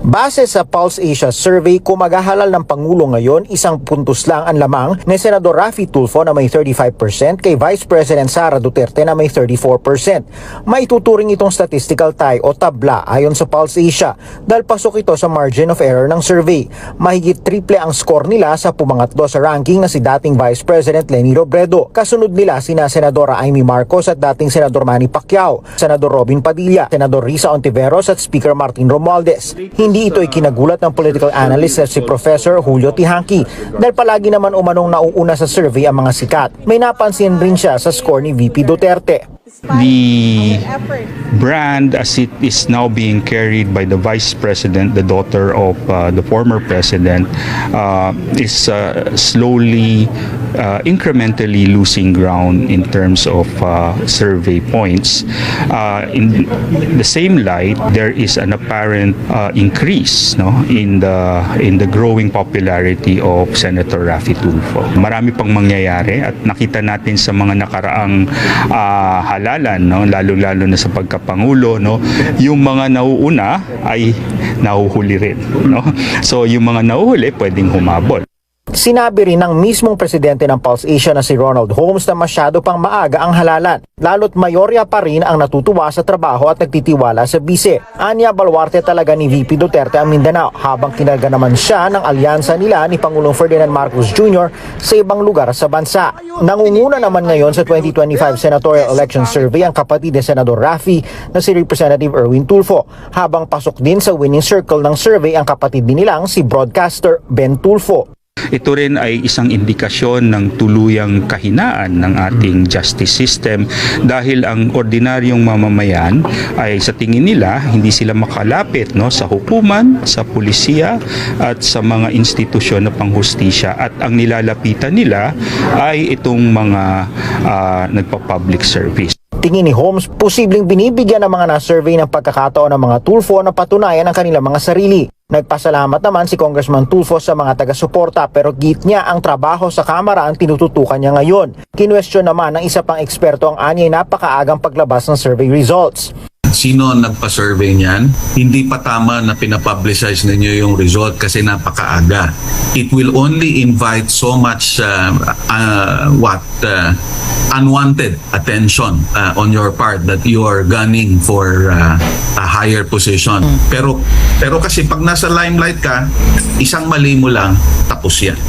Base sa Pulse Asia survey, kung maghahalal ng Pangulo ngayon, 1 puntos lang ang lamang ni Senador Raffy Tulfo na may 35% kay Vice President Sara Duterte na may 34%. Maituturing itong statistical tie o tabla ayon sa Pulse Asia dahil pasok ito sa margin of error ng survey. Mahigit triple ang score nila sa pumangatlo sa ranking na si dating Vice President Leni Robredo. Kasunod nila sina Senadora Amy Marcos at dating Senador Manny Pacquiao, Senador Robin Padilla, Senador Risa Ontiveros at Speaker Martin Romualdez. Hindi ito ay kinagulat ng political analyst na si Professor Julio Tihanki dahil palagi naman umanong nauuna sa survey ang mga sikat. May napansin rin siya sa score ni VP Duterte. The brand as it is now being carried by the Vice President, the daughter of the former President, is slowly, incrementally losing ground in terms of survey points. In the same light, there is an apparent increase in the growing popularity of Senator Raffy Tulfo. Marami pang mangyayari at nakita natin sa mga nakaraang halalan, lalo-lalo na sa pagkapangulo, yung mga nauuna ay nahuhuli rin. So yung mga nahuhuli pwedeng humabol. Sinabi rin ng mismong presidente ng Pulse Asia na si Ronald Holmes na masyado pang maaga ang halalan, lalo't mayorya pa rin ang natutuwa sa trabaho at nagtitiwala sa bise. Anya, baluarte talaga ni VP Duterte ang Mindanao habang kinarga naman siya ng alyansa nila ni Pangulong Ferdinand Marcos Jr. sa ibang lugar sa bansa. Nangunguna naman ngayon sa 2025 senatorial election survey ang kapatid ni Senador Raffy na si Representative Erwin Tulfo, habang pasok din sa winning circle ng survey ang kapatid din nilang si broadcaster Ben Tulfo. Ito rin ay isang indikasyon ng tuluyang kahinaan ng ating justice system dahil ang ordinaryong mamamayan ay sa tingin nila hindi sila makalapit sa hukuman, sa pulisiya at sa mga institusyon na panghustisya, at ang nilalapitan nila ay itong mga nagpa-public service. Tingin ni Holmes, posibleng binibigyan ng mga na-survey ng pagkakataon ng mga Tulfo na patunayan ang kanilang mga sarili. Nagpasalamat naman si Congressman Tulfo sa mga taga-suporta pero git niya ang trabaho sa Kamara ang tinututukan niya ngayon. Kinwestiyon naman ng isa pang eksperto ang anyay napakaagang paglabas ng survey results. Sino nagpa-survey niyan? Hindi pa tama na pinapublicize ninyo yung result kasi napakaaga. It will only invite so much unwanted attention on your part that you are gunning for a higher position. Pero kasi pag nasa limelight ka, isang mali mo lang, tapos yan.